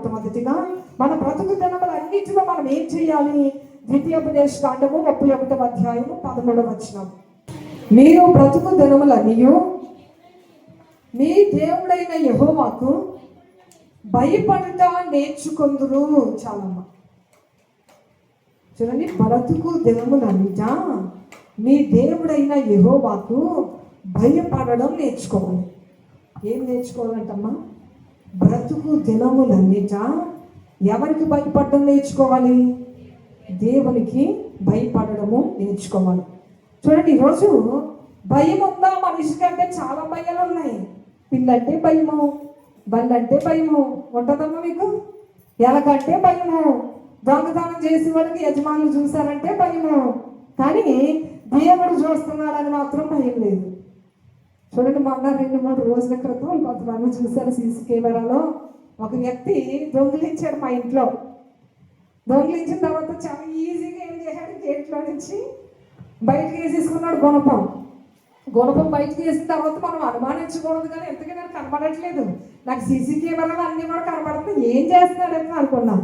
మొట్టమొదటిగా మన బ్రతుకు దినములన్నిటిలో మనం ఏం చేయాలి? ద్వితీయోపదేశ కాండము 31వ అధ్యాయము 13వ వచనం. మీరు బ్రతుకు దినములన్నీయు మీ దేవుడైన యెహోవాకు భయపడుట నేర్చుకొందురు. చాలమ్మ చూడండి, బ్రతుకు దినములన్నిట మీ దేవుడైన యెహోవాకు భయపడడం నేర్చుకోవాలి. ఏం నేర్చుకోవాలంటమ్మా? బ్రతుకు దినములన్నిట ఎవరికి భయపడడం నేర్చుకోవాలి? దేవునికి భయపడము నేర్చుకోవాలి. చూడండి, ఈరోజు భయం ఉందా మనిషికి అంటే చాలా భయాలు ఉన్నాయి. పిల్లంటే భయము, బండంటే భయము ఉంటుందమ్మా మీకు. ఎలాగంటే భయము, దొంగతనం చేసే వాళ్ళకి యజమానులు చూశారంటే భయము. కానీ దేవుడు చూస్తున్నాడని మాత్రం భయం లేదు. చూడండి, మొన్న 2-3 రోజుల క్రితం కొంతమంది చూశారు సీసీ కెమెరాలో. ఒక వ్యక్తి దొంగిలించాడు మా ఇంట్లో. దొంగిలించిన తర్వాత చాలా ఈజీగా ఏం చేశాడు, గేట్లో నుంచి బయటకు వేసేసుకున్నాడు గుణపం బయటకు వేసిన తర్వాత మనం అనుమానించకూడదు, కానీ ఎంతకీ నాకు కనపడట్లేదు. నాకు సీసీ కెమెరాలు అన్నీ కూడా కనపడుతుంది, ఏం చేస్తున్నాడని అనుకున్నాం.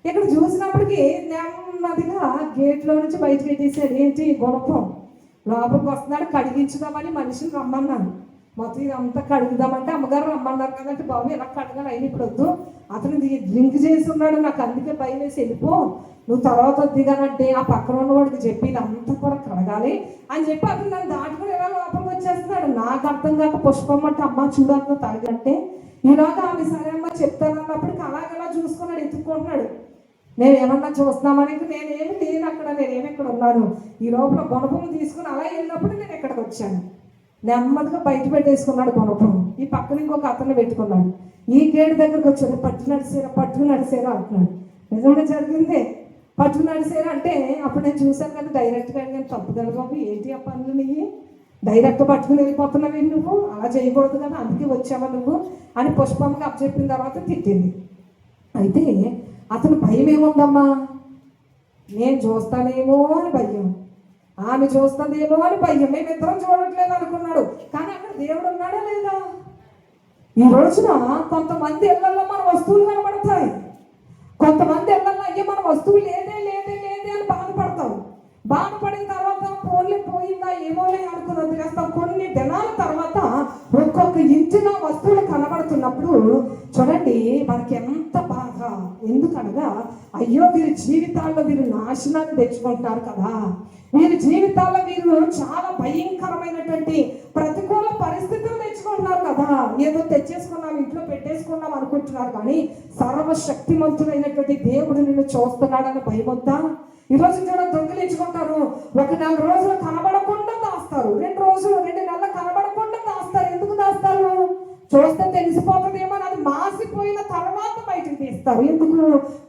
ఇక్కడ చూసినప్పటికీ నెమ్మదిగా గేట్లో నుంచి బయటకు పెట్టేసాడు. ఏంటి? గుణపం. లోపలికి వస్తున్నాడు, కడిగించుదామని మనిషిని రమ్మన్నాను. మొత్తం ఇదంతా కడుగుదామంటే అమ్మగారు రమ్మన్నారు కదంటే, బాబు ఎలా కడగాలి అయినా ఇప్పుడు వద్దు, అతను డ్రింక్ చేసి ఉన్నాడు, నాకు అందుకే భయం వేసి వెళ్ళిపో, నువ్వు తర్వాత వద్దిగానంటే ఆ పక్కన ఉన్నవాడికి చెప్పి ఇదంతా కూడా కడగాలి అని చెప్పి అతను నన్ను దాటుకుని ఎలా లోపలికి వచ్చేస్తున్నాడు. నాకు అర్థం కాక పుష్పమ్మ అంటే అమ్మ చూడన్న తాగంటే ఇలాగా ఆమె సరే అమ్మ చెప్తానన్నప్పటికీ అలాగలా చూసుకున్నాడు, ఎత్తుకుంటున్నాడు. నేనేమన్నా చూస్తున్నామని నేనేమి లేను అక్కడ, నేనేమి ఇక్కడ ఉన్నాను. ఈ లోపల గుణపం తీసుకుని అలా వెళ్ళినప్పుడు నేను ఇక్కడికి వచ్చాను. నెమ్మదిగా బయట పెట్టేసుకున్నాడు గుణపం. ఈ పక్కన ఇంకొక అతను పెట్టుకున్నాడు. ఈ గేటు దగ్గరకు వచ్చాడు. పట్టు నడిసేరా అంటున్నాడు. నిజంగా జరిగిందే. పట్టు నడిసేరా అంటే అప్పుడు నేను చూశాను కదా, డైరెక్ట్గా నేను తప్పుదల బాబు, ఏంటి ఆ పనులు నీవి, డైరెక్ట్ పట్టుకుని వెళ్ళిపోతున్నావు నువ్వు, అలా చేయకూడదు కదా, అందుకే వచ్చావా నువ్వు అని పుష్పమ్మకి అప్పచెప్పిన తర్వాత తిట్టింది. అయితే అతను భయం ఏముందమ్మా, నేను చూస్తానేమో అని భయం, ఆమె చూస్తుందేమో అని భయం, మేమిద్దరం చూడట్లేదు అనుకున్నాడు. కానీ అక్కడ దేవుడు ఉన్నాడా లేదా? ఈ రోజున కొంతమంది ఇళ్లలో మన వస్తువులు కనబడతాయి, కొంతమంది ఇళ్లలో అయ్యో మన వస్తువు లేదే లేదే లేదే అని బాధపడతావు. బాధపడిన తర్వాత ఫోన్లే పోయిందా ఏమోలే అనుకుని వదిలేస్తాం. కొన్ని దినాల తర్వాత ఒక్కొక్క ఇంటిలో వస్తువులు కనబడుతున్నప్పుడు చూడండి మనకి ఎంత బాధ. ఎందుకనగా అయ్యో వీరి జీవితాల్లో వీరు నాశనాన్ని తెచ్చుకుంటారు కదా, వీరి జీవితాల్లో వీరు చాలా భయంకరమైనటువంటి ప్రతికూల పరిస్థితులు తెచ్చుకుంటున్నారు కదా. ఏదో తెచ్చేసుకున్నాం ఇంట్లో పెట్టేసుకున్నాం అనుకుంటున్నారు, కానీ సర్వశక్తిమంతుడైనటువంటి దేవుడు నిన్ను చూస్తున్నాడని భయం వద్దా? ఈరోజు కూడా దొంగిలించుకుంటారు. 1-4 రోజులు కనబడకుండా దాస్తారు, 2 రోజులు 2 నెలలు కనబడకుండా దాస్తారు. ఎందుకు దాస్తారు? చూస్తే తెలిసిపోతుందేమో, అది మాసిపోయిన తర్వాత బయటకు తీస్తారు. ఎందుకు?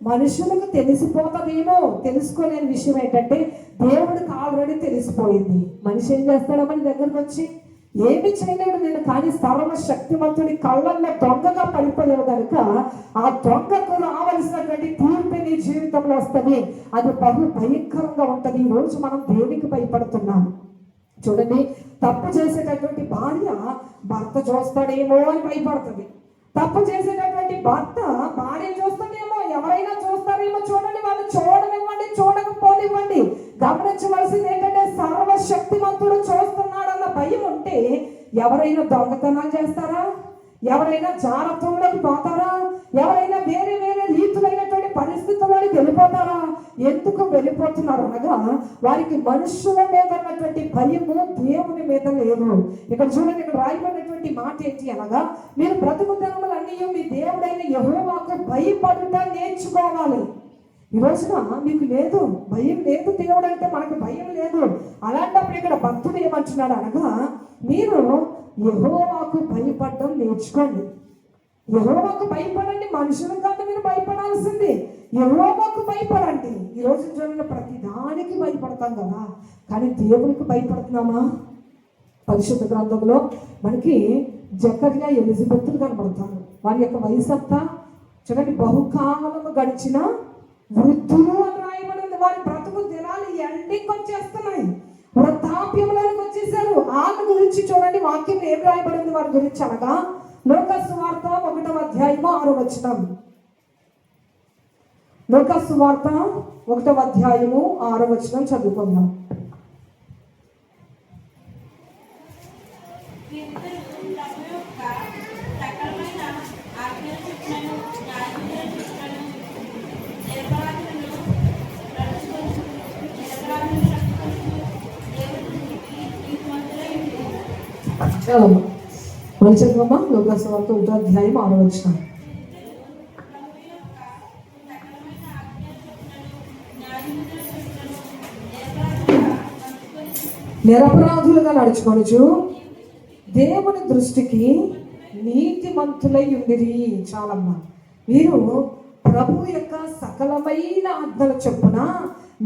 మనుషులకు తెలిసిపోతుందేమో. తెలుసుకోలేని విషయం ఏంటంటే దేవుడికి ఆల్రెడీ తెలిసిపోయింది. మనిషి ఏం చేస్తాడో మన దగ్గరకు వచ్చి ఏమి చేయలేడు నేను, కానీ సర్వశక్తిమంతుడి కళ్ళల్లో దొంగగా పడిపోయావు కనుక ఆ దొంగకు రావలసినటువంటి తీర్పు నీ జీవితంలో వస్తుంది. అది బహు భయంకరంగా ఉంటుంది. ఈ రోజు మనం దేవునికి భయపడుతున్నాం. చూడండి, తప్పు చేసేటటువంటి భార్య భర్త చూస్తాడేమో అని భయపడుతుంది. తప్పు చేసేటటువంటి భర్త భార్య చూస్తాడేమో, ఎవరైనా చూస్తారేమో. చూడండి, వాళ్ళు చూడనివ్వండి, చూడకపోనివ్వండి. గమనించవలసింది ఏంటంటే సర్వశక్తిమంతుడు చూస్తున్నాడన్న భయం ఉంటే ఎవరైనా దొంగతనాలు చేస్తారా? ఎవరైనా జాగ్రత్తలోకి పోతారా? ఎవరైనా వేరే వేరే రీతులైనటువంటి పరిస్థితుల్లోకి వెళ్ళిపోతారా? ఎందుకు వెళ్ళిపోతున్నారు అనగా వారికి మనుషుల మీద ఉన్నటువంటి భయము దేవుని మీద లేదు. ఇక్కడ చూడండి, ఇక్కడ రాయబడినటువంటి మాట ఏంటి అనగా మీరు బ్రతుకు దినములన్నీ మీ దేవుడైన యెహోవాకు భయపడుట నేర్చుకోవాలి. ఈ రోజున మీకు లేదు, భయం లేదు. దేవుడు అంటే మనకు భయం లేదు. అలాంటప్పుడు ఇక్కడ భక్తుడు ఏమంటున్నాడు అనగా మీరు యెహోవాకు భయపడడం నేర్చుకోండి. యెహోవాకు భయపడండి, మనుషులకు కాదు మీరు భయపడాల్సింది, యెహోవాకు భయపడండి. ఈ రోజు చూడండి, ప్రతి దానికి భయపడతాం కదా, కానీ దేవునికి భయపడుతున్నామా? పరిశుద్ధ గ్రంథంలో మనకి జకర్యా ఎలిజబెత్తులు కనబడతారు. వారి యొక్క వయసు అంతా చూడండి బహుకాలము గడిచిన వృద్ధులు అని రాయబడింది. వారి బ్రతుకు దినాలు ఎండింగ్ వచ్చేస్తున్నాయి, వృద్ధాప్యంలోకి వచ్చేసారు. వాళ్ళ గురించి చూడండి వాక్యం ఏం రాయబడింది వారి గురించి అనగా లూకా సువార్త 1వ అధ్యాయము 6వ వచనం. లూకా సువార్త 1వ అధ్యాయము 6వ వచనం చదువుకుందాం. మళ్ళీ చదువమ్మా. లూకా సువార్త 1వ అధ్యాయం 6వ వచనం. నిరపరాధులుగా నడుచుకొనుచు దేవుని దృష్టికి నీతిమంతులై ఉండిరి. చాలమ్మా. మీరు ప్రభు యొక్క సకలమైన ఆజ్ఞల చొప్పున,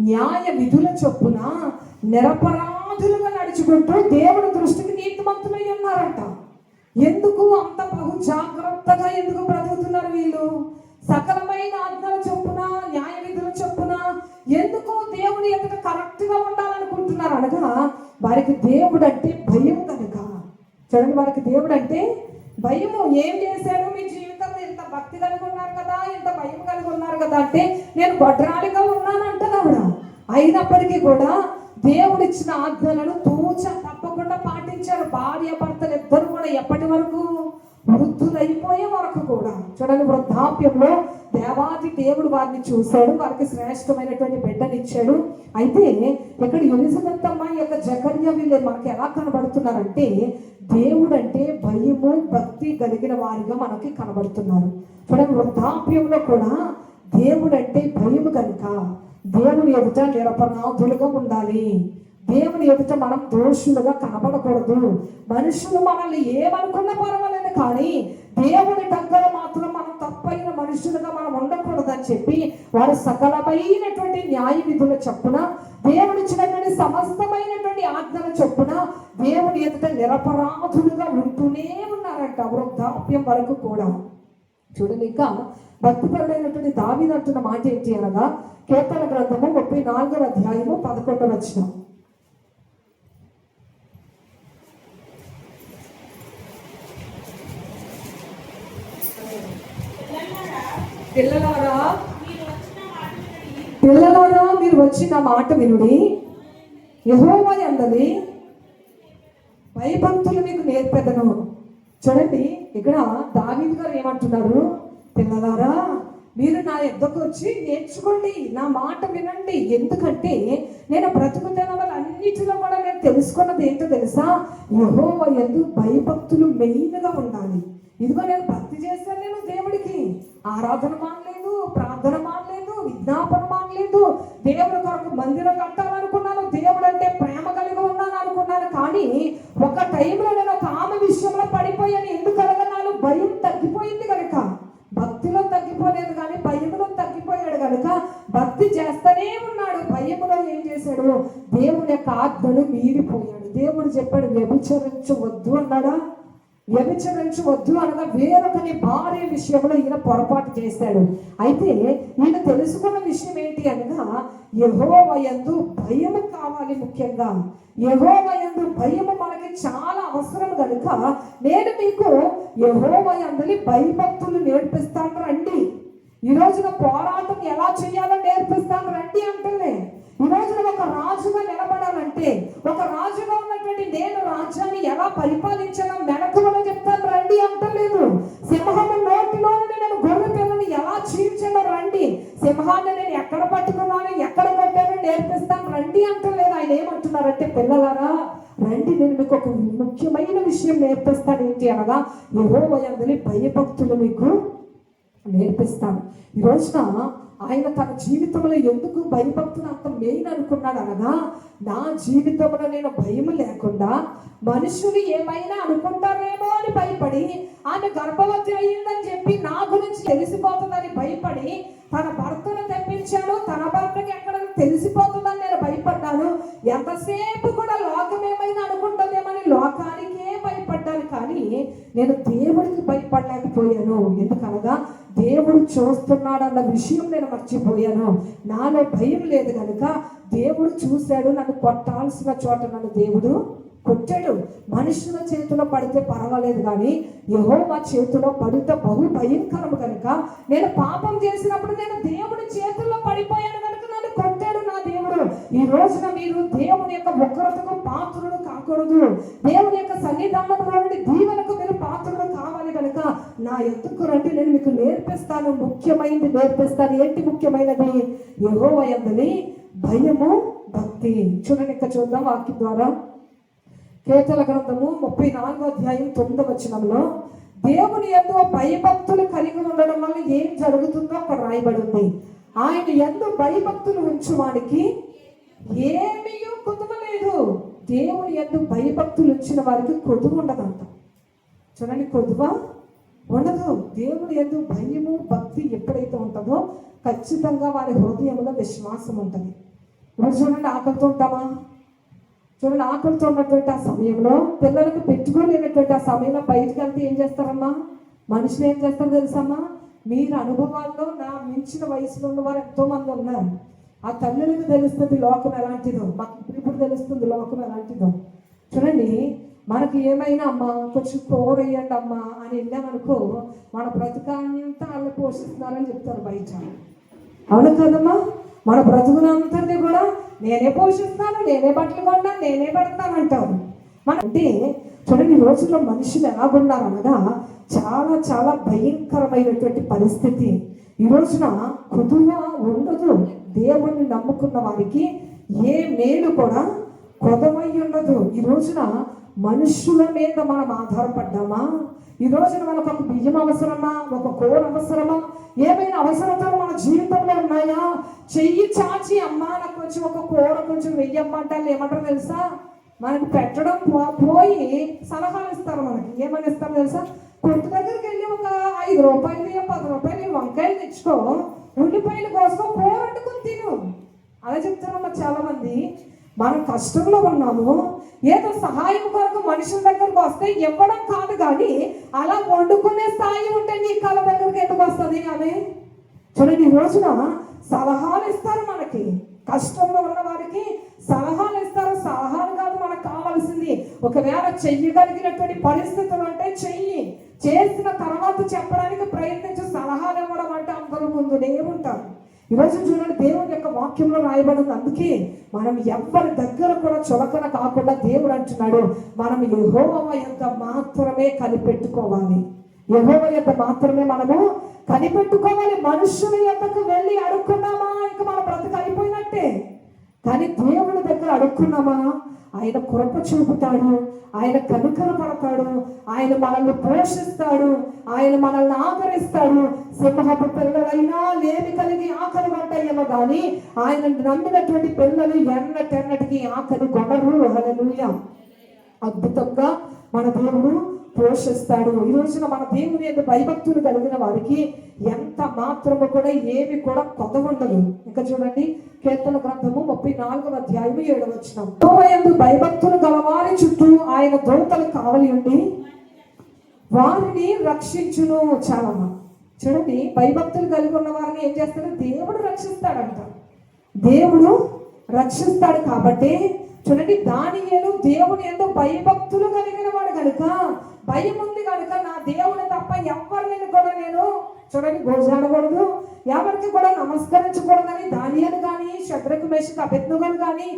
న్యాయ విధుల చొప్పున నిరపరాధులుగా నడుచుకుంటూ దేవుని దృష్టికి నీతిమంతులై ఉన్నారంట. ఎందుకు అంత బహు జాగ్రత్తగా ఎందుకు బ్రతుకుతున్నారు వీళ్ళు? సకలమైన ఆజ్ఞల చొప్పున, న్యాయ విధుల చొప్పున ఎందుకు దేవుని ఎదుట కరెక్ట్గా ఉండాలనుకుంటున్నారు అనగా, వారికి దేవుడు అంటే భయం కనుక. చూడండి, వారికి దేవుడు అంటే భయము. ఏం చేశాడు? మీ జీవితంలో ఇంత భక్తి కలిగి ఉన్నారు కదా, ఇంత భయం కలిగి ఉన్నారు కదా అంటే, నేను గొడ్రాలిగా ఉన్నానంటాను ఆవిడ. అయినప్పటికీ కూడా దేవుడిచ్చిన ఆజ్ఞలను తూచ తప్పకుండా పాటించారు. భార్య భర్తలు ఇద్దరు కూడా ఎప్పటి వరకు? వృద్ధులైపోయే వరకు కూడా. చూడండి, వృద్ధాప్యంలో దేవాది దేవుడు వారిని చూశాడు, వారికి శ్రేష్టమైనటువంటి బిడ్డనిచ్చాడు. అయితే ఇక్కడ ఎలిజబెత్ అమ్మాయి యొక్క జకర్యా వీళ్ళు మనకి ఎలా కనబడుతున్నారంటే, దేవుడు అంటే భయము భక్తి కలిగిన వారిగా మనకి కనబడుతున్నారు. చూడండి, వృద్ధాప్యంలో కూడా దేవుడు అంటే భయము కనుక దేవుని ఎదుట నిరపరాధులుగా ఉండాలి. దేవుని ఎదుట మనం దోషులుగా కనబడకూడదు. మనుషులు మనల్ని ఏమనుకున్నా పర్వాలేదు, కానీ దేవుని దగ్గర మాత్రం మనం తప్పైన మనుషులుగా మనం ఉండకూడదని చెప్పి వారు సకలమైనటువంటి న్యాయ విధుల చొప్పున, దేవుడిచ్చినటువంటి సమస్తమైనటువంటి ఆజ్ఞల చొప్పున దేవుని ఎదుట నిరపరాధులుగా ఉంటూనే ఉన్నారంట వృద్ధాప్యం వరకు కూడా. చూడండి, ఇంకా భక్తిపరుడైనటువంటి దావీదు అంటున్న మాట ఏంటి అనగా, కీర్తన గ్రంథము 34వ అధ్యాయము 11వ వచనం. పిల్లలారా మీరు వచ్చిన మాట వినుడి, యెహోవా యందలి భయభక్తులు మీకు నేర్పెదను. చూడండి, ఇక్కడ దావీదు గారు ఏమంటున్నారు? పిల్లలారా మీరు నా యొద్దకు వచ్చి నేర్చుకోండి, నా మాట వినండి. ఎందుకంటే నేను బ్రతుకుతున్న అన్నిటిలో కూడా నేను తెలుసుకున్నది ఏంటో తెలుసా? యెహోవా యందు భయభక్తులు మెయిన్గా ఉండాలి. ఇదిగో నేను భక్తి చేశాను, నేను దేవుడికి ఆరాధన మానలేదు, ప్రార్థన మానలేదు, విజ్ఞాపన మానలేదు, దేవుడి కొరకు మందిరం కట్టాలనుకున్నాను, దేవుడు అంటే ప్రేమ కలిగి ఉన్నాను అనుకున్నాను. కానీ ఒక టైంలో నేను ఒక ఆమె విషయంలో పడిపోయాను. ఎందుకు అనగా భయం తగ్గిపోయింది కనుక. భక్తిలో తగ్గిపోలేదు కానీ భయములో తగ్గిపోయాడు కనుక భక్తి చేస్తూనే ఉన్నాడు. భయములో ఏం చేశాడు? దేవుని యొక్క ఆజ్ఞలు మీరిపోయాడు. దేవుడు చెప్పాడు వ్యభిచరించవద్దు అన్నాడా? వ్యభిచరించవద్దు అనగా వేరొకని భార్య విషయంలో ఈయన పొరపాటు చేశాడు. అయితే ఈయన తెలుసుకున్న విషయం ఏంటి అనగా, యెహోవా యందు భయము కావాలి. ముఖ్యంగా యెహోవా యందు భయము మనకి చాలా అవసరం కనుక నేను మీకు యెహోవా యందలి భయభక్తులు నేర్పిస్తాను రండి. ఈ రోజున పోరాటం ఎలా చేయాలో నేర్పిస్తాను రండి అంటలే. ఈ రోజున ఒక రాజుగా నిలబడాలంటే, ఒక రాజుగా ఉన్నటువంటి నేను రాజ్యాన్ని ఎలా పరిపాలించాలో మెలకువలో చెప్తాను రండి అంటలేదు. సింహము నోటిలో నేను గొర్రె పిల్లని ఎలా చీల్చాలో రండి, సింహాన్ని నేను ఎక్కడ పట్టుకున్నాను, ఎక్కడ కొట్టానో నేర్పిస్తాను రండి అంటలేదు. ఆయన ఏమంటున్నారంటే, పిల్లలారా రండి, నేను మీకు ఒక ముఖ్యమైన విషయం నేర్పిస్తాను. ఏంటి అనగా, యెహోవా యందలి భయభక్తులు మీకు నేర్పిస్తాను. ఈ రోజున ఆయన తన జీవితంలో ఎందుకు భయభక్తులు అంత మెయిన్ అనుకున్నాడు అనగా, నా జీవితంలో నేను భయం లేకుండా మనుషులు ఏమైనా అనుకుంటారేమో అని భయపడి, ఆమె గర్భవతి అయ్యిందని చెప్పి నా గురించి తెలిసిపోతుందని భయపడి తన భర్తను తెప్పించాడు. తన భర్తకి ఎక్కడ తెలిసిపోతుందని నేను భయపడ్డాను. ఎంతసేపు కూడా లోకం ఏమైనా అనుకుంటుందేమని లోకానికే భయపడ్డాను, కానీ నేను దేవుడికి భయపడలేకపోయాను. ఎందుకనగా దేవుడు చూస్తున్నాడన్న విషయం నేను మర్చిపోయాను. నాలో భయం లేదు కనుక దేవుడు చూశాడు. నన్ను కొట్టాల్సిన చోట నన్ను దేవుడు కొట్టాడు. మనుషుల చేతిలో పడితే పర్వాలేదు, కానీ యెహోవా చేతిలో పడితే బహు భయంకరము కనుక నేను పాపం చేసినప్పుడు నేను దేవుడి చేతుల్లో పడిపోయాను కనుక నన్ను కొట్టాడు నా దేవుడు. ఈ రోజున మీరు దేవుని యొక్క ఉగ్రతకు పాత్రులు కాకూడదు. దేవుని యొక్క సన్నిధానంలో నుండి దీవెనకు మీరు పాత్రులు కావాలి కనుక నా ఎత్తుకు రండి, నేను మీకు నేర్పిస్తాను, ముఖ్యమైనది నేర్పిస్తాను. ఏంటి ముఖ్యమైనది? యెహోవా యందు భయము భక్తి. చూడండి, ఇంకా చూద్దాం వాక్యం ద్వారా. కీర్తనల గ్రంథము 34:9 దేవుని యందు భయభక్తులు కలిగి ఉండడం వల్ల ఏం జరుగుతుందో అక్కడ రాయబడి ఉంది. ఆయన యందు భయభక్తులు ఉంచువానికి ఏమీ కొదువలేదు. దేవుని యందు భయభక్తులు ఉంచిన వారికి కొదువు ఉండదంట. చూడండి, కొదువ ఉండదు. దేవుని యందు భయము భక్తి ఎప్పుడైతే ఉంటుందో ఖచ్చితంగా వారి హృదయంలో విశ్వాసం ఉంటుంది. ఇప్పుడు చూడండి, ఆకలితో ఉంటామా? చూడండి, ఆకలితో ఉన్నటువంటి ఆ సమయంలో, పిల్లలకు పెట్టుకోలేనటువంటి ఆ సమయంలో బయటకు వెళ్తే ఏం చేస్తారమ్మా? మనుషులు ఏం చేస్తారో తెలుసమ్మా? మీరు అనుభవాల్లో నా మించిన వయసులో ఉన్న వారు ఎంతో మంది ఉన్నారు. ఆ తల్లులకు తెలుస్తుంది లోకం ఎలాంటిదో, మాకు ఇప్పుడు తెలుస్తుంది లోకం ఎలాంటిదో. చూడండి, మనకి ఏమైనా అమ్మా కొంచెం కూర వేయండి అమ్మా అని వెళ్ళామనుకో, మన బ్రతుకంతా వాళ్ళు పోషిస్తున్నారని చెప్తారు బయట. అవును కదమ్మా? మన బ్రతుకునంతటినీ కూడా నేనే పోషిస్తాను, నేనే బట్టలు కొన్నాను, నేనే పెడతాను అంటారు. అంటే చూడండి, ఈ రోజుల్లో మనుషులు ఎలాగున్నారనగా చాలా చాలా భయంకరమైనటువంటి పరిస్థితి. ఈ రోజున కొదువ ఉండదు. దేవుణ్ణి నమ్ముకున్న వారికి ఏ మేలు కూడా కొదవై ఉండదు. ఈ రోజున మనుషుల మీద మనం ఆధారపడ్డామా? ఈ రోజున మనకు ఒక బియ్యం అవసరమా, ఒక కూర అవసరమా, ఏమైనా అవసరతలు మన జీవితంలో ఉన్నాయా? చెయ్యి చాచి అమ్మా నాకు కొంచెం ఒక కూర కొంచెం వెయ్యమ్మంటారు. ఏమంటారు తెలుసా? మనకు పెట్టడం పోయి సలహాలు ఇస్తారు. మనకి ఏమని ఇస్తారు తెలుసా? కొట్టు దగ్గరికి వెళ్ళి ఒక 5 రూపాయలు 10 రూపాయలు వంకాయలు తెచ్చుకో, ఉల్లిపాయలు కోసుకో, కూర వండుకుని తిను. అలా చెప్తారమ్మా చాలా మంది. మనం కష్టంలో ఉన్నాము, ఏదో సహాయం కొరకు మనుషుల దగ్గరకు వస్తే ఇవ్వడం కాదు, కానీ అలా వండుకునే స్థాయి ఉంటే నీ కళ్ళ దగ్గరికి ఎందుకు వస్తుంది? ఆమె చూడండి, ఈ రోజున సలహాలు ఇస్తారు. మనకి కష్టంలో ఉన్న వారికి సలహాలు ఇస్తారు. సలహాలు కాదు మనకు కావాల్సింది. ఒకవేళ చెయ్యగలిగినటువంటి పరిస్థితులు అంటే చెయ్యి, చేసిన తర్వాత చెప్పడానికి ప్రయత్నించి సలహాలు ఇవ్వడం అంటే అందరూ ముందునే ఉంటారు. ఈరోజు చూడండి, దేవుని యొక్క వాక్యంలో రాయబడింది. అందుకే మనం ఎవరి దగ్గర కూడా చులకన కాకుండా దేవుడు అంటున్నాడు, మనం యెహోవా యొక్క మాత్రమే కనిపెట్టుకోవాలి. యెహోవా యొక్క మాత్రమే మనము కనిపెట్టుకోవాలి. మనుషుల యొక్కకు వెళ్ళి అడుక్కున్నామా ఇంకా మన బ్రతుకు అయిపోయినట్టే. కానీ దేవుడి దగ్గర అడుక్కున్నామా, ఆయన కృప చూపుతాడు, ఆయన కనికర పడతాడు, ఆయన మనల్ని పోషిస్తాడు, ఆయన మనల్ని ఆదరిస్తాడు. సింహపు పిల్లలైనా లేమి కలిగి ఆకలి పడ్డాయేమో కానీ ఆయన నమ్మినటువంటి పిల్లలు ఎన్నటెన్నటికి ఆకలి కొనరు. హల్లెలూయా. అద్భుతంగా మన దేవుడు పోషిస్తాడు. ఈ రోజున మన దేవుని యొక్క భయభక్తులు కలిగిన వారికి ఎంత మాత్రము కూడా ఏమి కూడా కొదవ ఉండదు. ఇంకా చూడండి, కీర్తన గ్రంథము 34:7 యెహోవా యందు భయభక్తులు గలవారి చుట్టూ ఆయన దూతలు కావలి ఉండి వారిని రక్షించును. చాలా చూడండి, భయభక్తులు కలిగి ఉన్న వారిని ఏం చేస్తాడు? దేవుడు రక్షిస్తాడంట. దేవుడు రక్షిస్తాడు. కాబట్టి చూడండి, దానియేలు దేవుని యందు భయభక్తులు కలిగిన వాడు కనుక, భయం ఉంది కనుక నా దేవుడు తప్ప ఎవరిని కూడా నేను చూడండి గోజాడకూడదు, ఎవరికి కూడా నమస్కరించకూడదని దానియేలు కానీ శద్రకు మేషకు అబేద్నెగోలు కానీ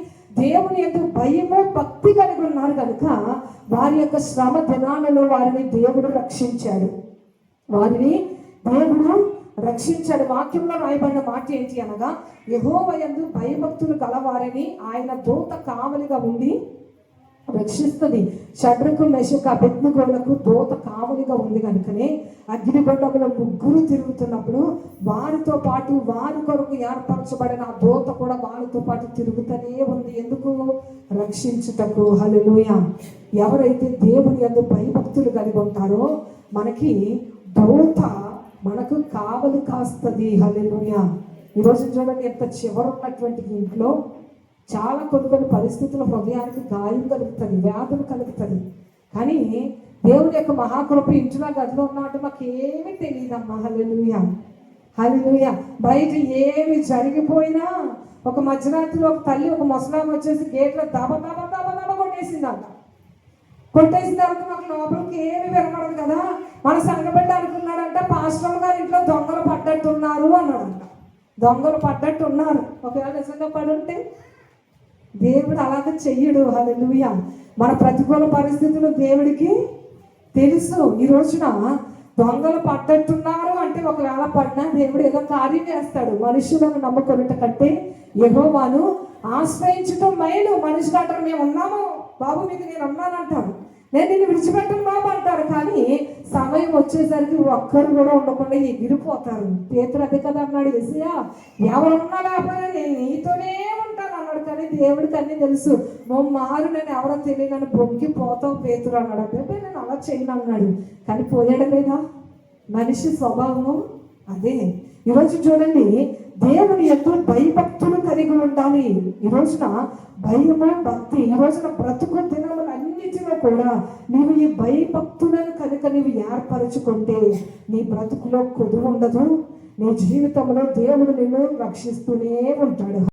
దేవుని యందు భయము భక్తి కలిగి ఉన్నారు కనుక వారి యొక్క శ్రమ దినాలలో వారిని దేవుడు రక్షించాడు. వారిని దేవుడు రక్షించాడు. వాక్యంలో రాయబడిన మాట ఏంటి అనగా, యెహోవా యందు భయభక్తులు గలవారిని ఆయన దూత కావలిగా ఉండి రక్షిస్తుంది. షడ్రకు మేషకు అబేద్నెగోలకు దూత కావలిగా ఉంది కనుకనే అగ్నిగుండంలో ముగ్గురు తిరుగుతున్నప్పుడు వారితో పాటు వారి కొరకు ఏర్పరచబడిన ఆ దూత కూడా వారితో పాటు తిరుగుతూనే ఉంది. ఎందుకు? రక్షించుటకు. హల్లెలూయా. ఎవరైతే దేవుని యందు భయభక్తులు కలిగి ఉంటారో మనకి దూత మనకు కావలి కాస్తుంది. హల్లెలూయా. ఈరోజు చూడండి, ఎంత చివరున్నటువంటి ఇంట్లో చాలా కొన్ని పరిస్థితుల హృదయానికి గాయం కలుగుతుంది, వ్యాధులు కలుగుతుంది. కానీ దేవుని యొక్క మహాకృప ఇంట్లో గదిలో ఉన్నట్టు మాకు ఏమీ తెలియదమ్మా. హల్లెలూయా. హల్లెలూయా. బయట ఏమి జరిగిపోయినా ఒక మధ్యరాత్రిలో ఒక తల్లి ఒక ముసలాం వచ్చేసి గేట్లో దబ దబ దబ దబ కొట్టేసిందంట. కొట్టేసిన తర్వాత మాకు లోపలికి ఏమి వినపడదు కదా. మన సంఘబిడ్డ అనుకున్నాడంట పాస్టర్ గారి ఇంట్లో దొంగలు పడ్డట్టున్నారు అన్నాడంట. దొంగలు పడ్డట్టు ఉన్నారు. ఒకవేళ నిజంగా పడుంటే దేవుడు అలాగ చెయ్యడు. హల్లెలూయా. మన ప్రతికూల పరిస్థితులు దేవుడికి తెలుసు. ఈ రోజున దొంగలు పడ్డట్టున్నారు అంటే ఒకవేళ పడినా దేవుడు ఏదో కార్యం చేస్తాడు. మనుషులను నమ్ముకున్నట్టు కంటే యెహోవాను ఆశ్రయించటం మేలు. మనిషికి అంటారు మేము ఉన్నాము బాబు, మీకు నేను ఉన్నానంటాను, నేను నిన్ను విడిచిపెట్టను బాబు అంటారు. కానీ సమయం వచ్చేసరికి ఒక్కరు కూడా ఉండకుండా ఎగిరిపోతారు. పేతురు అదే కదా అన్నాడు, యేసయ్యా ఎవరున్నా లేకపోయినా నేను నీతోనే ఉంటాను అన్నాడు. కానీ దేవుడికి అన్నీ తెలుసు. నువ్వు మారు, నేను ఎవరో తెలియనని బొంకిపోతావు పేతురు అన్నాడు. అంటే నేను అలా చేయను అన్నాడు. కానీ పోయాడు లేదా? మనిషి స్వభావము అదే. ఈరోజు చూడండి, దేవుని ఎంతో భయభక్తులు కలిగి ఉండాలి. ఈ రోజున భయము భక్తి, ఈ రోజున బ్రతుకు దినములన్నిటిలో కూడా నీవు ఈ భయభక్తులను కనుక నీవు ఏర్పరచుకుంటే నీ బ్రతుకులో కొదువు ఉండదు. నీ జీవితంలో దేవుడు నిన్ను రక్షిస్తూనే ఉంటాడు.